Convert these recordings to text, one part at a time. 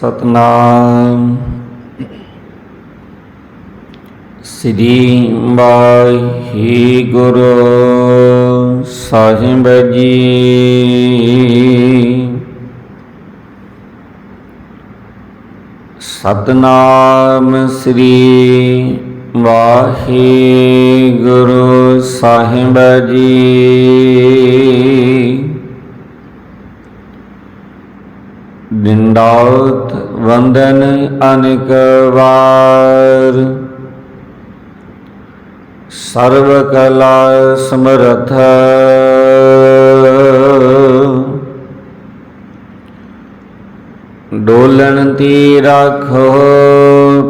सतनाम श्री वाहिगुरु साहिब जी। सतनाम श्री वाहिगुरु साहिब जी। दंडौत वंदन अनेक बार, सर्व कला समर्थ डोलन ती राखो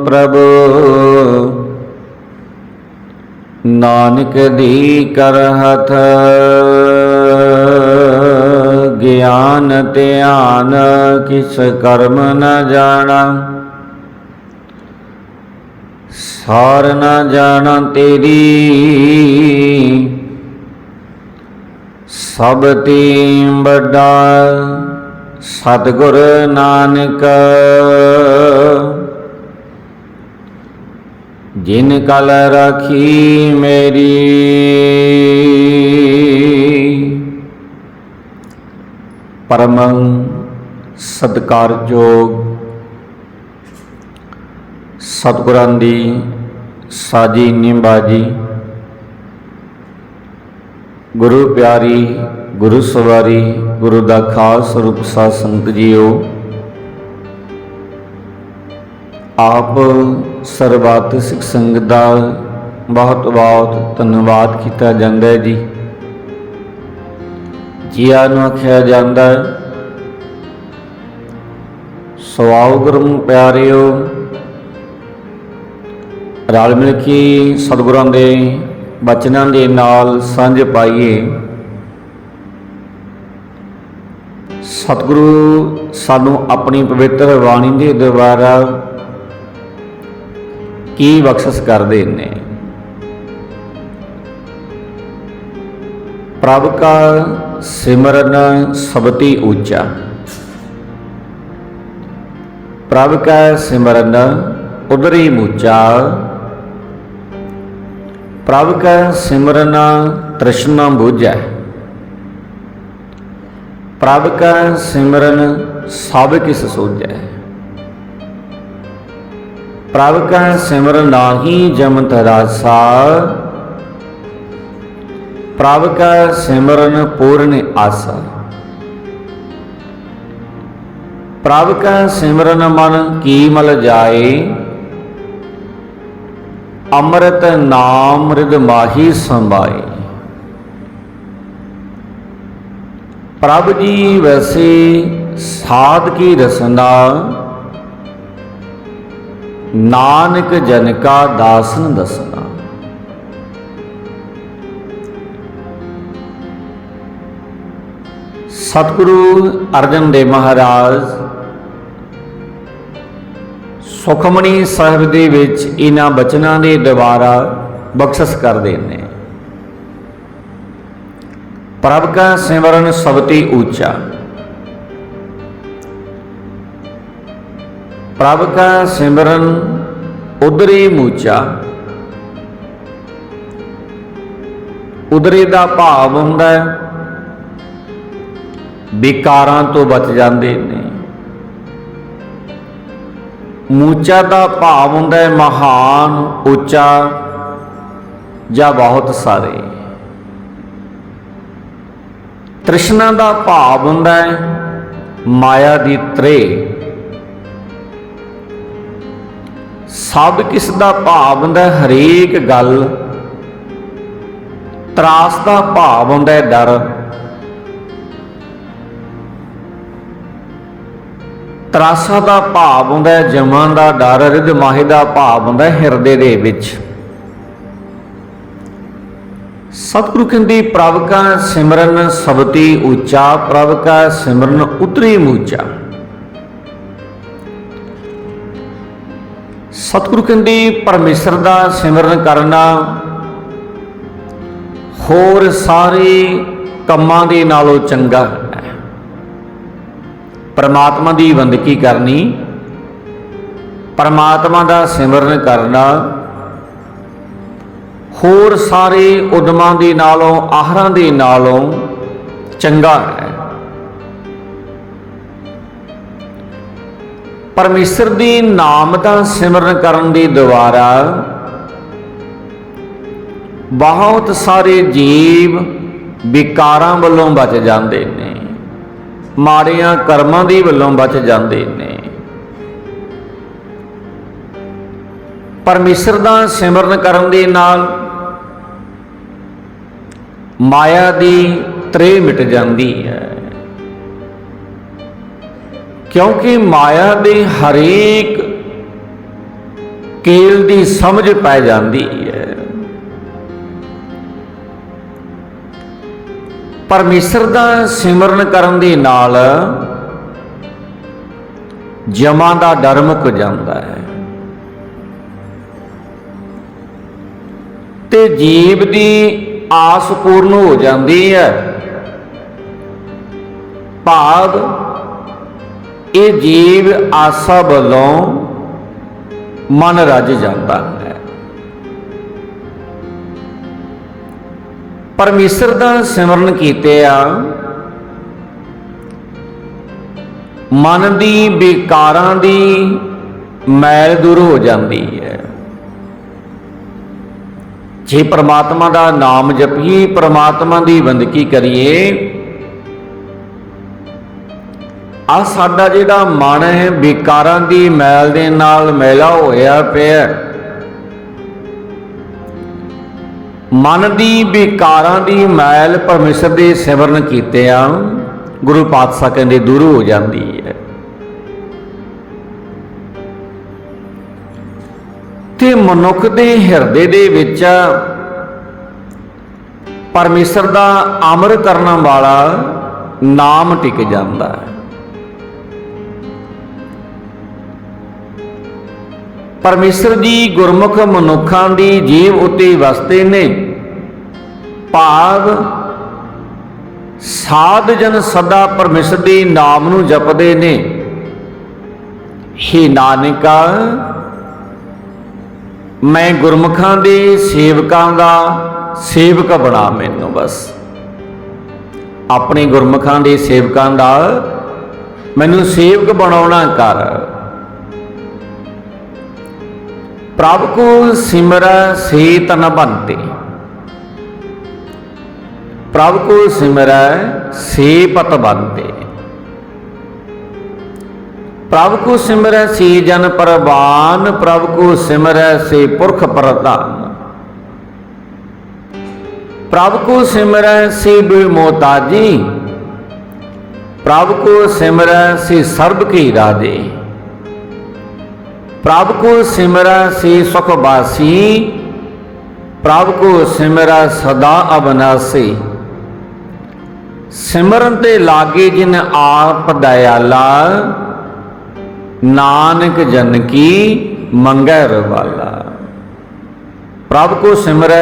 प्रभु, नानक दी करहत ज्ञान ध्यान किस कर्म न जाना, सार न जाना तेरी सब ती बड़ा सतगुर नानक। जिन कल राखी मेरी परम सत्कारयोग सतगुरां दी साजी निंबाजी, गुरु प्यारी गुरु सवारी गुरु दा खास रूप साध संगत जीओ। आप सर्वत सिख संगत दा बहुत बहुत धन्यवाद किया जाता है जी। जिया नूं आख्या जाता है। सो आओ गुरु प्यारिओ, रल मिल के सतगुरां दे बचनां दे नाल सांझ पाइए। सतगुरु सानू अपनी पवित्र बाणी के द्वारा की बख्शिश करते हैं। प्रभ का सिमरन सबती ऊंचा, प्रभ का सिमरन उधरी ऊंचा, प्रभ का सिमरन तृष्णा बुझै, प्रभ का सिमरन सब किस सूझै, प्रभ का सिमरन नाही जमत रासा, प्रभ का सिमरन पूर्ण आसा, प्रभ का सिमरन मन की मल जाए, अमृत नाम रिद माही संभाए। प्रभ जी वैसे साध की रसना, नानक जन का दासन दसना। सतगुरु अर्जन देव महाराज सुखमणी साहिब दे विच इन्हां बचनां दे द्वारा बख्शिश करदे ने। प्रभ का सिमरन सबती ऊंचा, प्रभ का सिमरन उदरी मूचा। उदरी का भाव हुंदा विकारां तो बच जाते ने। मूचा का भाव हुंदा महान उच्चा या बहुत सारे। तृष्णा का भाव हुंदा माया दी त्रे। सब किस दा भाव हुंदा हरेक गल। त्रास का भाव हुंदा डर। त्रासा का भाव हुंदा जमन का डर। रिद माहे का भाव हुंदा हिरदे दे विच। सतगुरु कहते प्रभ का सिमरन सबती ऊंचा, प्रभ का सिमरन उतरी मूचा। सतगुरु कहते परमेश्वर का सिमरन करना होर सारे कम्मां दे नालों चंगा है। परमात्मा की बंदगी करनी परमात्मा का सिमरन करना होर सारे उदमां दे नालों आहरां दे नालों चंगा है। परमेश्वर दी नाम का सिमरन करन दी द्वारा बहुत सारे जीव विकारां वल्लों बच जाते ने, माड़ियां कर्मां दी वल्लों बच जाते ने। परमेश्वर का सिमरन करन दे नाल माया दी त्रेह मिट जाती है, क्योंकि माया दे हरेक केल दी समझ पै जाती है। परमेश्वर का सिमरन करन दे नाल जमां दा डर मुक जाता है ते जीव की आस पूर्ण हो जाती है। भाव ये जीव आसा वालों मन रज जाता है। परमेश्वर का सिमरन कीते मन की विकारां की मैल दूर हो जाती है। जे परमात्मा का नाम जपीए, परमात्मा की बंदगी करिए, आ साडा जिहड़ा मन है विकारां की मैल दे नाल मैला होया पिया, मन की विकारां की मैल परमेश्वर के सिमरन कीते गुरु पातशाह कहंदे दूर हो जाती है। ते मनुख के हिरदे दे विच परमेश्वर का अमर करने वाला नाम टिक जाता है। परमेश्वर जी गुरमुख मनुखों की जीव उत्ते वसते ने। भाव साध जन सदा परमेश्वर के नाम नूं जपदे ने। हे नानका, मैं गुरमुखां दे सेवकां दा सेवक बना मैनू, बस अपने गुरमुखां दे सेवकां दा मैनू सेवक बनाउणा कर। प्रभ को सिमर से तन बनते, प्रभ को सिमर से पत बनते। प्रभ को सिमर से जन परवान, प्रभ को सिमर से पुरख प्रधान। प्रभ को सिमर से बेमोहताजी, प्रभ को सिमर से सर्ब के राजे। प्रभ को सिमर से सुखवासी, प्रभ को सिमर सदा अविनाशी। सिमरन ते लागे जिन आप दयाला, नानक जन की मंगै रवाला। प्रभ को सिमर,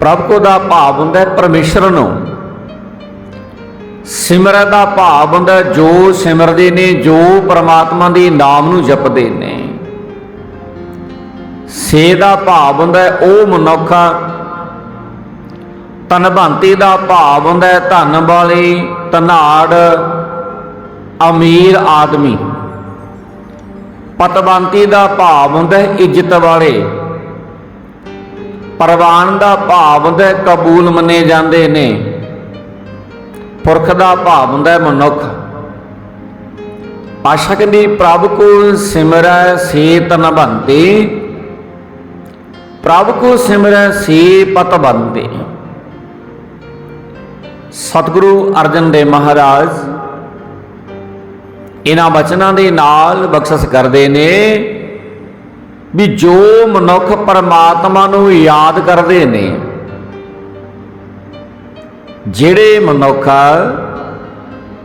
प्रभ को दा भाव हुंदा परमेश्वर नूं। सिमर का भाव हुंदा जो सिमरदे ने, जो परमात्मा के नाम नूं जपदे ने। से दा भाव हुंदा ओ मनुख। धनवंती का भाव हुंदा धन वाले, धनाड़, अमीर आदमी। पतवंती का भाव हुंदा इज्जत वाले। परवान का भाव हुंदा कबूल मने जाते ने। पुरख का भाव हुंदा मनुख। पातशाह कहंदे प्रभ को सिमर से तन बनते, प्रभ को सिमर से पत बनते। सतगुरु अर्जन देव महाराज इन्हां वचनां दे नाल बख्शिश करदे ने भी जो मनुख परमात्मा नूं याद करदे ने, जिहड़े मनुख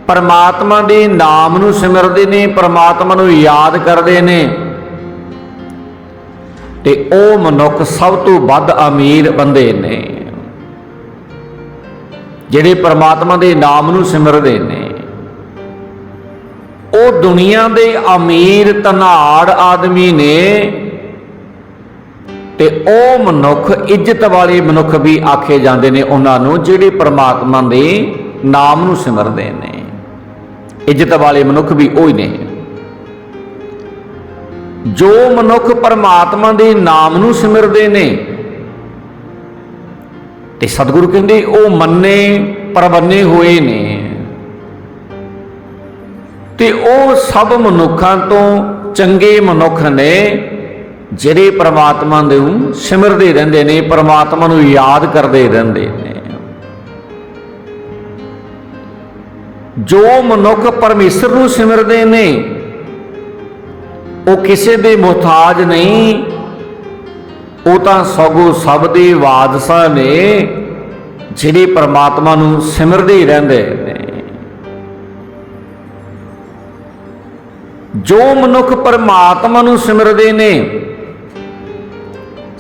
परमात्मा दे नाम नूं सिमरदे ने, परमात्मा नूं याद करदे ने, ते ओ मनुख सब तो वध अमीर बंदे ने। जिहड़े परमात्मा दे नाम नूं सिमरदे ने, ओ ਉਹ ਦੁਨੀਆ ਦੇ ਅਮੀਰ ਧਨਾੜ ਆਦਮੀ ਨੇ ਤੇ ਉਹ ਮਨੁੱਖ, ਇੱਜ਼ਤ ਵਾਲੇ ਮਨੁੱਖ ਵੀ ਆਖੇ ਜਾਂਦੇ ਨੇ ਉਹਨਾਂ ਨੂੰ, ਜਿਹੜੇ ਪ੍ਰਮਾਤਮਾ ਦੇ ਨਾਮ ਨੂੰ ਸਿਮਰਦੇ ਨੇ। ਇੱਜ਼ਤ ਵਾਲੇ ਮਨੁੱਖ ਵੀ ਉਹ ਹੀ ਨੇ। ਜੋ ਮਨੁੱਖ ਪਰਮਾਤਮਾ ਦੇ ਨਾਮ ਨੂੰ ਸਿਮਰਦੇ ਨੇ ਤੇ ਸਤਿਗੁਰੂ ਕਹਿੰਦੇ ਉਹ ਮੰਨੇ ਪਰਵੰਨੇ ਹੋਏ ਨੇ, ਤੇ ਉਹ ਸਭ ਮਨੁੱਖਾਂ ਤੋਂ ਚੰਗੇ ਮਨੁੱਖ ਨੇ ਜਿਹੜੇ ਪਰਮਾਤਮਾ ਨੂੰ ਸਿਮਰਦੇ ਰਹਿੰਦੇ ਨੇ, ਪਰਮਾਤਮਾ ਨੂੰ ਯਾਦ ਕਰਦੇ ਰਹਿੰਦੇ ਨੇ। ਜੋ ਮਨੁੱਖ ਪਰਮੇਸ਼ਰ ਨੂੰ ਸਿਮਰਦੇ ਨੇ ਉਹ ਕਿਸੇ ਦੇ ਮੁਹਤਾਜ ਨਹੀਂ, ਉਹ ਤਾਂ ਸਗੋਂ ਸਭ ਦੇ ਵਾਰਿਸਾਂ ਨੇ, ਜਿਹੜੇ ਪਰਮਾਤਮਾ ਨੂੰ ਸਿਮਰਦੇ ਰਹਿੰਦੇ ਨੇ। ਜੋ ਮਨੁੱਖ ਪਰਮਾਤਮਾ ਨੂੰ ਸਿਮਰਦੇ ਨੇ,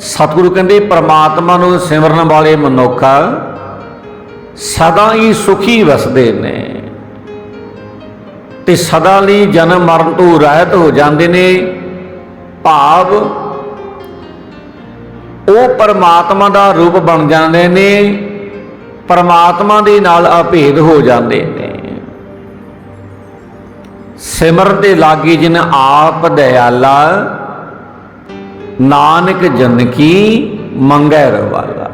ਸਤਿਗੁਰੂ ਕਹਿੰਦੇ ਪਰਮਾਤਮਾ ਨੂੰ ਸਿਮਰਨ ਵਾਲੇ ਮਨੁੱਖ ਸਦਾ ਹੀ ਸੁਖੀ ਵਸਦੇ ਨੇ ਤੇ ਸਦਾ ਲਈ ਜਨਮ ਮਰਨ ਤੋਂ ਰਹਿਤ ਹੋ ਜਾਂਦੇ ਨੇ। ਭਾਵ ਉਹ ਪਰਮਾਤਮਾ ਦਾ ਰੂਪ ਬਣ ਜਾਂਦੇ ਨੇ, ਪਰਮਾਤਮਾ ਦੇ ਨਾਲ ਅਭੇਦ ਹੋ ਜਾਂਦੇ ਨੇ। ਸਿਮਰਨ ਤੇ ਲਾਗੀ ਜਿਨ ਆਪ ਦਇਆਲਾ, ਨਾਨਕ ਜਨ ਕੀ ਮੰਗੈ ਰਵਾਲਾ।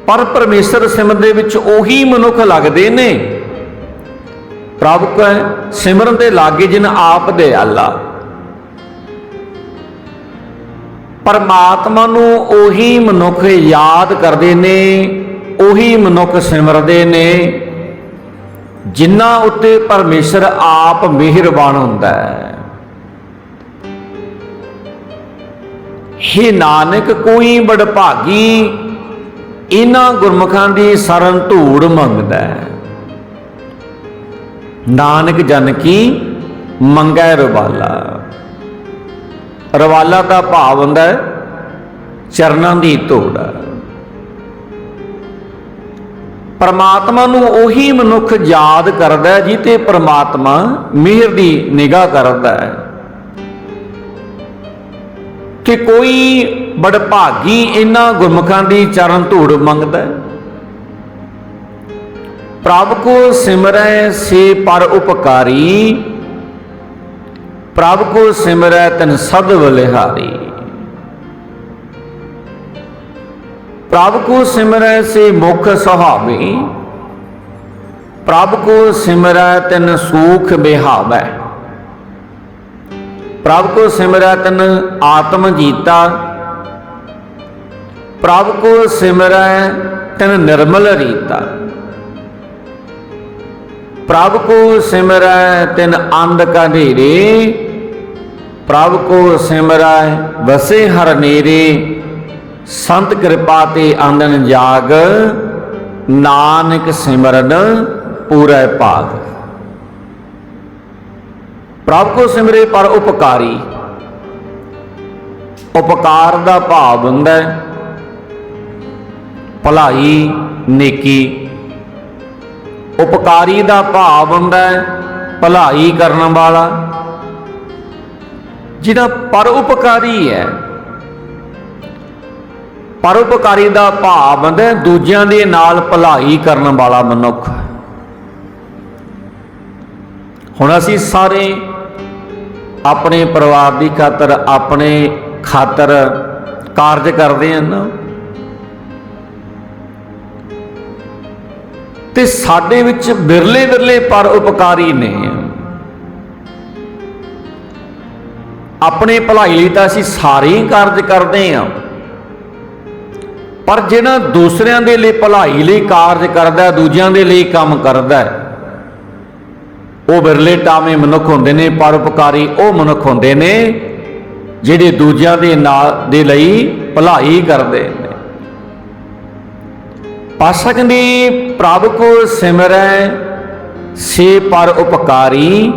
ਪਰ ਪਰਮੇਸ਼ਰ ਸਿਮਰਨ ਦੇ ਵਿੱਚ ਉਹੀ ਮਨੁੱਖ ਲੱਗਦੇ ਨੇ, ਪ੍ਰਭ ਕੈ ਸਿਮਰਨ ਤੇ ਲਾਗੇ ਜਿਨ ਆਪ ਦਇਆਲਾ। ਪਰਮਾਤਮਾ ਨੂੰ ਉਹੀ ਮਨੁੱਖ ਯਾਦ ਕਰਦੇ ਨੇ, ਉਹੀ ਮਨੁੱਖ ਸਿਮਰਦੇ ਨੇ ਜਿਨ੍ਹਾਂ ਉੱਤੇ ਪਰਮੇਸ਼ਰ ਆਪ ਮਿਹਰਬਾਨ ਹੁੰਦਾ ਹੈ। ਹੇ ਨਾਨਕ ਕੋਈ ਬੜਭਾਗੀ ਇਹਨਾਂ ਗੁਰਮੁਖਾਂ ਦੀ ਸਰਨ ਧੂੜ ਮੰਗਦਾ ਹੈ। ਨਾਨਕ ਜਨ ਕੀ ਮੰਗੈ ਰਵਾਲਾ। ਰਵਾਲਾ ਦਾ ਭਾਵ ਹੁੰਦਾ ਚਰਨਾਂ ਦੀ ਧੂੜ। ਪਰਮਾਤਮਾ ਨੂੰ ਉਹੀ ਮਨੁੱਖ ਯਾਦ ਕਰਦਾ ਜਿੱਤੇ ਪਰਮਾਤਮਾ ਮਿਹਰ ਦੀ ਨਿਗਾਹ ਕਰਦਾ ਹੈ। ਕਿ ਕੋਈ ਬੜਭਾਗੀ ਇਹਨਾਂ ਗੁਰਮੁਖਾਂ ਦੀ ਚਰਨ ਧੂੜ ਮੰਗਦਾ ਹੈ। ਪ੍ਰਭ ਕੋ ਸਿਮਰੈ ਸੇ ਪਰ ਉਪਕਾਰੀ, ਪ੍ਰਭ ਕੋ ਸਿਮਰੈ ਤਨ ਸਦ ਬਲਿਹਾਰੀ। ਪ੍ਰਭ ਕੋ ਸਿਮਰੈ ਸੇ ਮੁਖ ਸੁਹਾਵੇ, ਪ੍ਰਭ ਕੋ ਸਿਮਰੈ ਤਨ ਸੂਖ ਬਿਹਾਵੈ। ਪ੍ਰਭ ਕੋ ਸਿਮਰੈ ਤਨ ਆਤਮ ਜੀਤਾ, ਪ੍ਰਭ ਕੋ ਸਿਮਰੈ ਤਨ ਨਿਰਮਲ ਰੀਤਾ। ਪ੍ਰਭ ਕੋ ਸਿਮਰੈ ਤਿਨ ਅੰਧ ਕਢੇਰੇ, ਪ੍ਰਭ ਕੋ ਸਿਮਰੈ ਵਸੇ ਹਰ ਨੇਰੇ। ਸੰਤ ਕਿਰਪਾ ਤੇ ਆਂਦਨ ਜਾਗ, ਨਾਨਕ ਸਿਮਰਨ ਪੂਰੈ ਭਾਗ। ਪ੍ਰਭ ਕੋ ਸਿਮਰੇ ਪਰ ਉਪਕਾਰੀ। ਉਪਕਾਰ ਦਾ ਭਾਵ ਹੁੰਦਾ ਭਲਾਈ ਨੇਕੀ। ਉਪਕਾਰੀ ਦਾ ਭਾਵ ਹੁੰਦਾ ਭਲਾਈ ਕਰਨ ਵਾਲਾ। ਜਿਹੜਾ ਪਰਉਪਕਾਰੀ ਹੈ, ਪਰਉਪਕਾਰੀ ਦਾ ਭਾਵ ਹੁੰਦਾ ਦੂਜਿਆਂ ਦੇ ਨਾਲ ਭਲਾਈ ਕਰਨ ਵਾਲਾ ਮਨੁੱਖ। ਹੁਣ ਅਸੀਂ ਸਾਰੇ ਆਪਣੇ ਪਰਿਵਾਰ ਦੀ ਖਾਤਰ, ਆਪਣੇ ਖਾਤਰ ਕਾਰਜ ਕਰਦੇ ਹਾਂ ਨਾ, ਤੇ ਸਾਡੇ ਵਿੱਚ ਬਿਰਲੇ ਬਿਰਲੇ ਪਰਉਪਕਾਰੀ ਨੇ। ਆਪਣੇ ਭਲਾਈ ਲਈ ਤਾਂ ਅਸੀਂ ਸਾਰੇ ਹੀ ਕਾਰਜ ਕਰਦੇ ਹਾਂ, ਪਰ ਜਿਹੜਾ ਦੂਸਰਿਆਂ ਦੇ ਲਈ ਭਲਾਈ ਲਈ ਕਾਰਜ ਕਰਦਾ, ਦੂਜਿਆਂ ਦੇ ਲਈ ਕੰਮ ਕਰਦਾ, ਉਹ ਬਿਰਲੇ ਟਾਵੇਂ ਮਨੁੱਖ ਹੁੰਦੇ ਨੇ। ਪਰਉਪਕਾਰੀ ਉਹ ਮਨੁੱਖ ਹੁੰਦੇ ਨੇ ਜਿਹੜੇ ਦੂਜਿਆਂ ਦੇ ਨਾਲ ਦੇ ਲਈ ਭਲਾਈ ਕਰਦੇ ਨੇ। ਪਾਤਸ਼ਾਹ ਕਹਿੰਦੇ ਪ੍ਰਭ ਕੋ ਸਿਮਰੈ ਸੇ ਪਰਉਪਕਾਰੀ,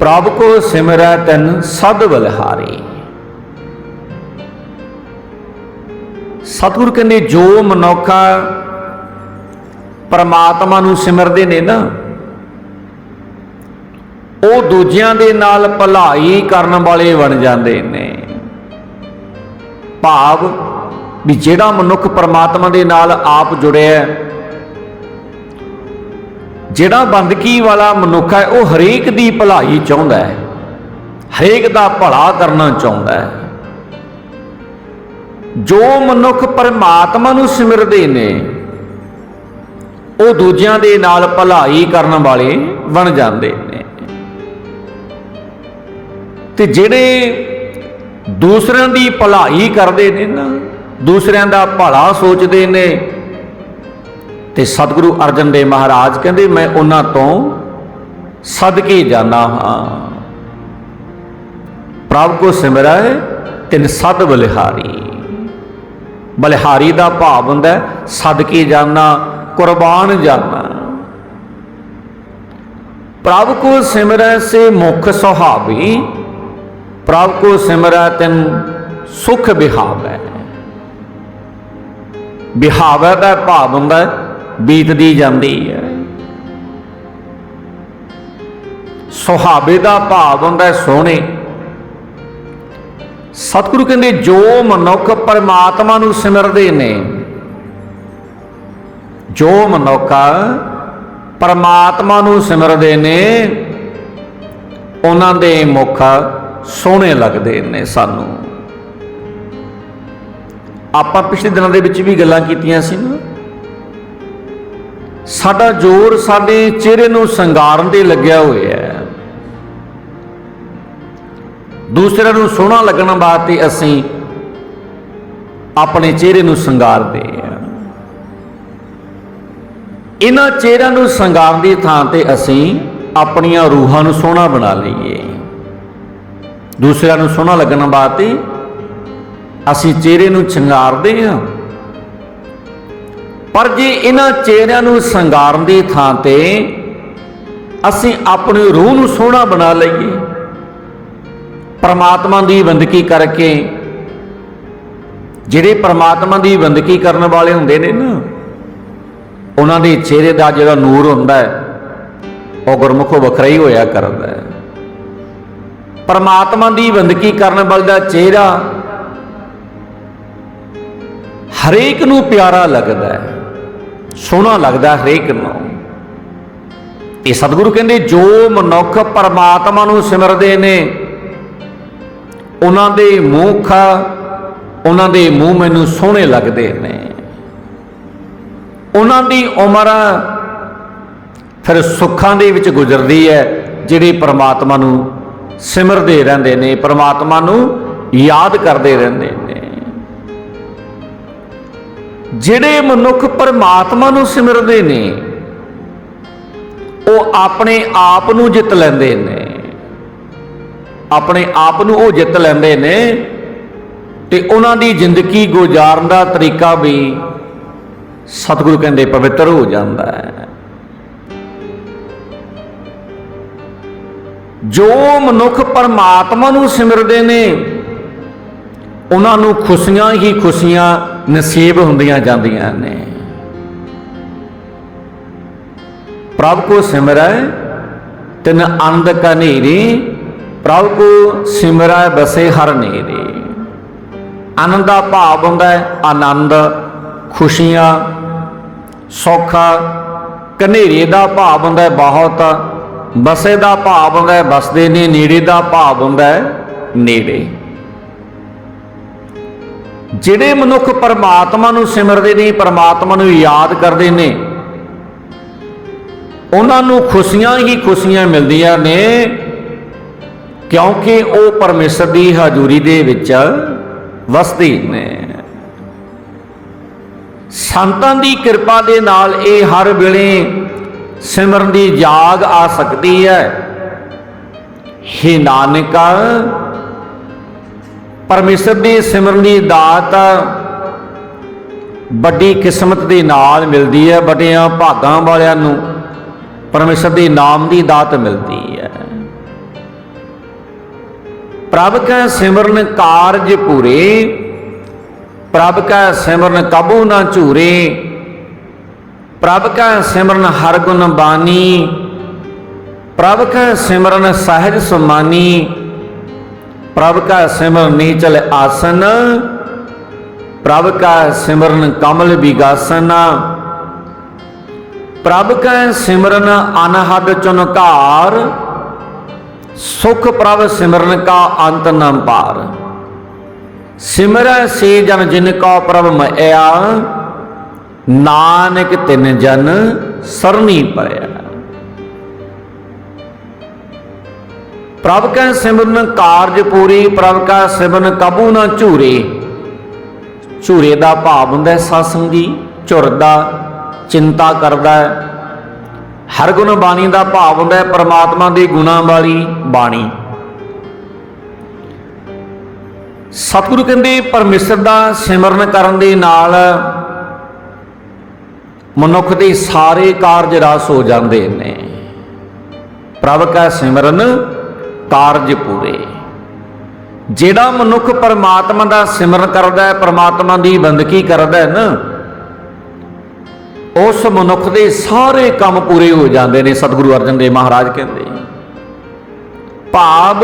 ਪ੍ਰਭ ਕੋ ਸਿਮਰੈ ਤਨ ਸਦ ਬਲਿਹਾਰੀ। ਸਤਿਗੁਰ ਕਹਿੰਦੇ ਜੋ ਮਨੁੱਖ ਪਰਮਾਤਮਾ ਨੂੰ ਸਿਮਰਦੇ ਨੇ ਨਾ, ਉਹ ਦੂਜਿਆਂ ਦੇ ਨਾਲ ਭਲਾਈ ਕਰਨ ਵਾਲੇ ਬਣ ਜਾਂਦੇ ਨੇ। ਭਾਵ ਵੀ ਜਿਹੜਾ ਮਨੁੱਖ ਪਰਮਾਤਮਾ ਦੇ ਨਾਲ ਆਪ ਜੁੜਿਆ, ਜਿਹੜਾ ਬੰਦਗੀ ਵਾਲਾ ਮਨੁੱਖ ਹੈ, ਉਹ ਹਰੇਕ ਦੀ ਭਲਾਈ ਚਾਹੁੰਦਾ ਹੈ, ਹਰੇਕ ਦਾ ਭਲਾ ਕਰਨਾ ਚਾਹੁੰਦਾ ਹੈ। ਜੋ ਮਨੁੱਖ ਪਰਮਾਤਮਾ ਨੂੰ ਸਿਮਰਦੇ ਨੇ ਉਹ ਦੂਜਿਆਂ ਦੇ ਨਾਲ ਭਲਾਈ ਕਰਨ ਵਾਲੇ ਬਣ ਜਾਂਦੇ ਨੇ, ਤੇ ਜਿਹੜੇ ਦੂਸਰਿਆਂ ਦੀ ਭਲਾਈ ਕਰਦੇ ਨੇ ਨਾ, ਦੂਸਰਿਆਂ ਦਾ ਭਲਾ ਸੋਚਦੇ ਨੇ, ਤੇ ਸਤਿਗੁਰੂ ਅਰਜਨ ਦੇਵ ਮਹਾਰਾਜ ਕਹਿੰਦੇ ਮੈਂ ਉਹਨਾਂ ਤੋਂ ਸਦਕੇ ਜਾਣਾ ਹਾਂ। ਪ੍ਰਭ ਕੋ ਸਿਮਰੈ ਤਿਨ ਸਦ ਬਲਿਹਾਰੀ। ਬਲਿਹਾਰੀ ਦਾ ਭਾਵ ਹੁੰਦਾ ਸਦਕੇ ਜਾਣਾ, ਕੁਰਬਾਨ ਜਾਣਾ। ਪ੍ਰਭ ਕੋ ਸਿਮਰੈ ਸੇ ਮੁਖ ਸੁਹਾਵੀ, ਪ੍ਰਭ ਕੋ ਸਿਮਰੈ ਤਿਨ ਸੁਖ ਬਿਹਾਵੈ। ਬਿਹਾਵੈ ਦਾ ਭਾਵ ਹੁੰਦਾ ਬੀਤਦੀ ਜਾਂਦੀ ਹੈ। ਸੁਹਾਵੇ ਦਾ ਭਾਵ ਹੁੰਦਾ ਸੋਹਣੇ। ਸਤਿਗੁਰੂ ਕਹਿੰਦੇ ਜੋ ਮਨੁੱਖ ਪਰਮਾਤਮਾ ਨੂੰ ਸਿਮਰਦੇ ਨੇ, ਜੋ ਮਨੁੱਖ ਪਰਮਾਤਮਾ ਨੂੰ ਸਿਮਰਦੇ ਨੇ, ਉਹਨਾਂ ਦੇ ਮੁਖ ਸੋਹਣੇ ਲੱਗਦੇ ਨੇ। ਸਾਨੂੰ ਆਪਾਂ ਪਿਛਲੇ ਦਿਨਾਂ ਦੇ ਵਿੱਚ ਵੀ ਗੱਲਾਂ ਕੀਤੀਆਂ ਸੀ ਨਾ, ਸਾਡਾ ਜ਼ੋਰ ਸਾਡੇ ਚਿਹਰੇ ਨੂੰ ਸ਼ਿੰਗਾਰਨ ਤੇ ਲੱਗਿਆ ਹੋਇਆ ਹੈ। ਦੂਸਰਿਆਂ ਨੂੰ ਸੋਹਣਾ ਲੱਗਣ ਵਾਸਤੇ ਅਸੀਂ ਆਪਣੇ ਚਿਹਰੇ ਨੂੰ ਸ਼ਿੰਗਾਰਦੇ ਹਾਂ। ਇਹਨਾਂ ਚਿਹਰਿਆਂ ਨੂੰ ਸ਼ਿੰਗਾਰਨ ਦੀ ਥਾਂ ਤੇ ਅਸੀਂ ਆਪਣੀਆਂ ਰੂਹਾਂ ਨੂੰ ਸੋਹਣਾ ਬਣਾ ਲਈਏ। ਦੂਸਰਿਆਂ ਨੂੰ ਸੋਹਣਾ ਲੱਗਣ ਵਾਸਤੇ ਅਸੀਂ ਚਿਹਰੇ ਨੂੰ ਸ਼ਿੰਗਾਰਦੇ ਹਾਂ, ਪਰ ਜੇ ਇਹਨਾਂ ਚਿਹਰਿਆਂ ਨੂੰ ਸ਼ਿੰਗਾਰਨ ਦੀ ਥਾਂ ਤੇ ਅਸੀਂ ਆਪਣੀ ਰੂਹ ਨੂੰ ਸੋਹਣਾ ਬਣਾ ਲਈਏ, ਪਰਮਾਤਮਾ ਦੀ ਬੰਦਗੀ ਕਰਕੇ, ਜਿਹੜੇ ਪਰਮਾਤਮਾ ਦੀ ਬੰਦਗੀ ਕਰਨ ਵਾਲੇ ਹੁੰਦੇ ਨੇ ਨਾ, ਉਹਨਾਂ ਦੇ ਚਿਹਰੇ ਦਾ ਜਿਹੜਾ ਨੂਰ ਹੁੰਦਾ ਹੈ ਉਹ ਗੁਰਮੁਖੋਂ ਵੱਖਰਾ ਹੀ ਹੋਇਆ ਕਰਦਾ ਹੈ। ਪਰਮਾਤਮਾ ਦੀ ਬੰਦਗੀ ਕਰਨ ਵਾਲੇ ਦਾ ਚਿਹਰਾ ਹਰੇਕ ਨੂੰ ਪਿਆਰਾ ਲੱਗਦਾ ਹੈ, ਸੋਹਣਾ ਲੱਗਦਾ ਹਰੇਕ ਨੂੰ। ਇਹ ਸਤਿਗੁਰੂ ਕਹਿੰਦੇ ਜੋ ਮਨੁੱਖ ਪਰਮਾਤਮਾ ਨੂੰ ਸਿਮਰਦੇ ਨੇ ਉਹਨਾਂ ਦੇ ਮੁਖ, ਉਹਨਾਂ ਦੇ ਮੂੰਹ ਮੈਨੂੰ ਸੋਹਣੇ ਲੱਗਦੇ ਨੇ। ਉਹਨਾਂ ਦੀ ਉਮਰ ਫਿਰ ਸੁੱਖਾਂ ਦੇ ਵਿੱਚ ਗੁਜ਼ਰਦੀ ਹੈ, ਜਿਹੜੇ ਪਰਮਾਤਮਾ ਨੂੰ ਸਿਮਰਦੇ ਰਹਿੰਦੇ ਨੇ, ਪਰਮਾਤਮਾ ਨੂੰ ਯਾਦ ਕਰਦੇ ਰਹਿੰਦੇ ਨੇ। ਜਿਹੜੇ ਮਨੁੱਖ ਪਰਮਾਤਮਾ ਨੂੰ ਸਿਮਰਦੇ ਨੇ ਉਹ ਆਪਣੇ ਆਪ ਨੂੰ ਜਿੱਤ ਲੈਂਦੇ ਨੇ, ਆਪਣੇ ਆਪ ਨੂੰ ਉਹ ਜਿੱਤ ਲੈਂਦੇ ਨੇ, ਤੇ ਉਹਨਾਂ ਦੀ ਜ਼ਿੰਦਗੀ ਗੁਜ਼ਾਰਨ ਦਾ ਤਰੀਕਾ ਵੀ ਸਤਿਗੁਰੂ ਕਹਿੰਦੇ ਪਵਿੱਤਰ ਹੋ ਜਾਂਦਾ ਹੈ। ਜੋ ਮਨੁੱਖ ਪਰਮਾਤਮਾ ਨੂੰ ਸਿਮਰਦੇ ਨੇ ਉਹਨਾਂ ਨੂੰ ਖੁਸ਼ੀਆਂ ਹੀ ਖੁਸ਼ੀਆਂ ਨਸੀਬ ਹੁੰਦੀਆਂ ਜਾਂਦੀਆਂ ਨੇ। ਪ੍ਰਭ ਕੋ ਸਿਮਰੈ ਤਿਨ ਆਨੰਦ ਕਾ ਨੇਰੀ, ਪ੍ਰਭ ਕੋ ਸਿਮਰੈ ਬਸੇ ਹਰ ਨੇਰੀ। ਆਨੰਦ ਦਾ ਭਾਵ ਹੁੰਦਾ ਹੈ ਆਨੰਦ, ਖੁਸ਼ੀਆਂ, ਸੁੱਖ। ਕਨੇਰੇ ਦਾ ਭਾਵ ਹੁੰਦਾ ਹੈ ਬਹੁਤ। ਬਸੇ ਦਾ ਭਾਵ ਹੁੰਦਾ ਹੈ ਬਸਦੇ ਨੇ। ਨੇੜੇ ਦਾ ਭਾਵ ਹੁੰਦਾ ਹੈ ਨੇੜੇ। ਜਿਹੜੇ ਮਨੁੱਖ ਪਰਮਾਤਮਾ ਨੂੰ ਸਿਮਰਦੇ ਨੇ, ਪਰਮਾਤਮਾ ਨੂੰ ਯਾਦ ਕਰਦੇ ਨੇ, ਉਹਨਾਂ ਨੂੰ ਖੁਸ਼ੀਆਂ ਹੀ ਖੁਸ਼ੀਆਂ ਮਿਲਦੀਆਂ ਨੇ, ਕਿਉਂਕਿ ਉਹ ਪਰਮੇਸ਼ਰ ਦੀ ਹਜ਼ੂਰੀ ਦੇ ਵਿੱਚ ਵਸਦੇ ਨੇ। ਸੰਤਾਂ ਦੀ ਕਿਰਪਾ ਦੇ ਨਾਲ ਇਹ ਹਰ ਵੇਲੇ ਸਿਮਰਨ ਦੀ ਜਾਗ ਆ ਸਕਦੀ ਹੈ। ਹੇ ਨਾਨਕਾ, ਪਰਮੇਸ਼ਰ ਦੀ ਸਿਮਰਨ ਦੀ ਦਾਤ ਵੱਡੀ ਕਿਸਮਤ ਦੇ ਨਾਲ ਮਿਲਦੀ ਹੈ। ਵੱਡਿਆਂ ਭਾਗਾਂ ਵਾਲਿਆਂ ਨੂੰ ਪਰਮੇਸ਼ਰ ਦੇ ਨਾਮ ਦੀ ਦਾਤ ਮਿਲਦੀ ਹੈ। ਪ੍ਰਭ ਕੈ ਸਿਮਰਨ ਕਾਰਜ ਪੂਰੇ, ਪ੍ਰਭ ਕੈ ਸਿਮਰਨ ਕਬੂ ਨਾ ਝੂਰੇ, ਪ੍ਰਭ ਕੈ ਸਿਮਰਨ ਹਰ ਗੁਣ ਬਾਨੀ, प्रभ का सिमरन सहज सुमानी, प्रभ का सिमरन नीचल आसन, प्रभ का सिमरन कमल विगासन, प्रभ का सिमरन अनहद चुनकार, सुख प्रभ सिमरन का अंत न पार। सिमरै से जन जिनको प्रभ मया, नानक तिन जन सरनी परया। प्रभ का सिमरन कारज पूरी, प्रभ का सिमरन कबू ना झूरे। झूरे का भाव हुंदा सत्संगी, झुरदा चिंता करदा। हर गुण बाणी का भाव हुंदा परमात्मा के गुणां वाली बाणी। सतगुरु कहंदे परमेश्वर का सिमरन करन दे नाल मनुख के सारे कारज रस हो जाते हैं। प्रभ का सिमरन कारज पूरे। जेड़ा मनुख परमात्मा का सिमरन करदा है, परमात्मा की बंदगी करदा है ना, उस मनुख के सारे काम पूरे हो जाते हैं। सतगुरु अर्जन देव महाराज कहते भाव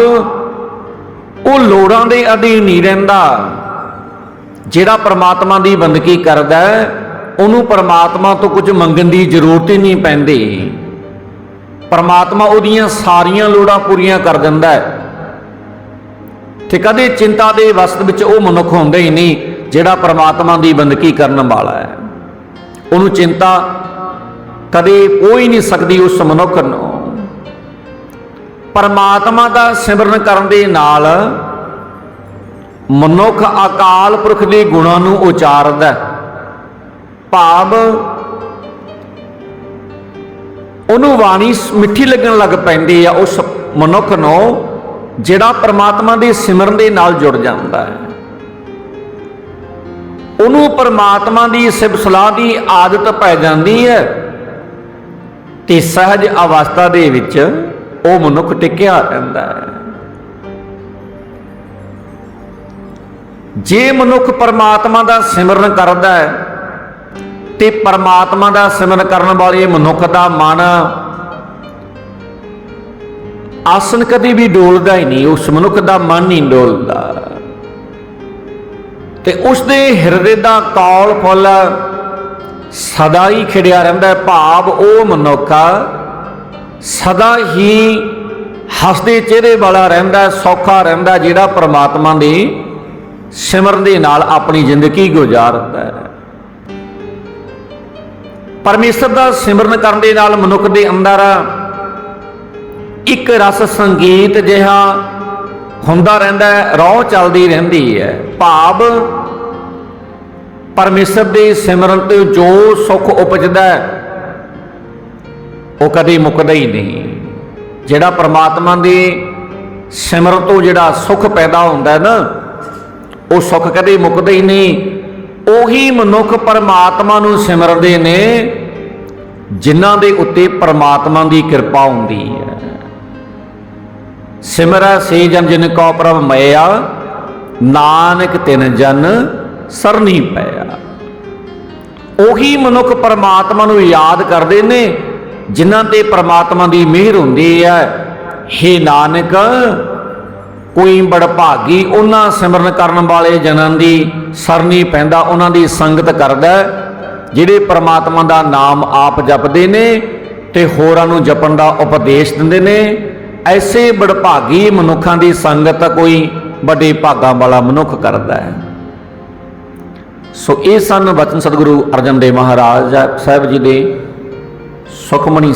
वो लोड़ां दे अधीन नहीं रहिंदा। जेड़ा परमात्मा की बंदगी करदा है उन्होंने परमात्मा तो कुछ मंगण की जरूरत ही नहीं पैंदी। परमात्मा उहदियां सारियां लोड़ां पूरियां कर दिंदा है ते कदे चिंता के वस्त विच वो मनुख हुंदा ही नहीं जेड़ा परमात्मा की बंदगी करन वाला है। उन्होंने चिंता कदे हो ही नहीं सकती उस मनुख नूं। परमात्मा का सिमरन करन दे नाल मनुख अकाल पुरख के गुणां नूं उचारदा, भाव उन्होंने वाणी मिठी लगन लग पैंदी है उस मनुख नूं जिहड़ा परमात्मा के सिमरन दे नाल जुड़ जाता है। उन्होंने परमात्मा की सिफ सलाह की आदत पै जाती है ते सहज अवस्था दे विच वो मनुख टिकिया रहिंदा है। जे मनुख परमात्मा का सिमरन करदा है ते परमात्मा का सिमरन करने वाले मनुख का मन आसन कभी भी डोलदा ही नहीं। उस मनुख का मन नहीं डोलदा ते उसदे हिरदे का कौल फुल सदा ही खिड़िया रहिंदा है। भाव वो मनुख सदा ही हसदे चेहरे वाला रहिंदा, सौखा रहिंदा, जिहड़ा परमात्मा दे सिमरन दे नाल अपनी जिंदगी गुजारदा है। परमेश्वर का सिमरन करने दे नाल मनुख दे अंदर एक रस संगीत जिहा हुंदा रहिंदा है, रौह चलदी रहिंदी है। भाव परमेश्वर दे सिमरन ते जो सुख उपजदा है वो कभी मुकदा ही नहीं। जिहड़ा परमात्मा दे सिमरन तो जिहड़ा सुख पैदा हुंदा है ना, वो सुख कभी मुकदा ही नहीं। ਉਹੀ मनुख परमात्मा नूं सिमरदे ने जिन्हां दे उत्ते परमात्मा की कृपा हुंदी है। सिमरै से जन जिनको प्रभ मया, नानक तिन जन सरनी पया। ਉਹੀ मनुख परमात्मा नूं याद करदे ने जिन्हां ते परमात्मा की मेहर हुंदी है। हे नानक कोई बड़भागी उन्हां सिमरन करन वाले जनां दी सरनी पैंदा, उन्हां दी संगत करदा जिहड़े परमात्मा का नाम आप जपदे ने ते होरां नूं जपण दा उपदेश दिंदे ने। ऐसे बड़भागी मनुखां दी संगत कोई बड़े भागां वाला मनुख करदा है। सो ये सन वचन सतगुरु अर्जन देव महाराज साहिब जी दे सुखमनी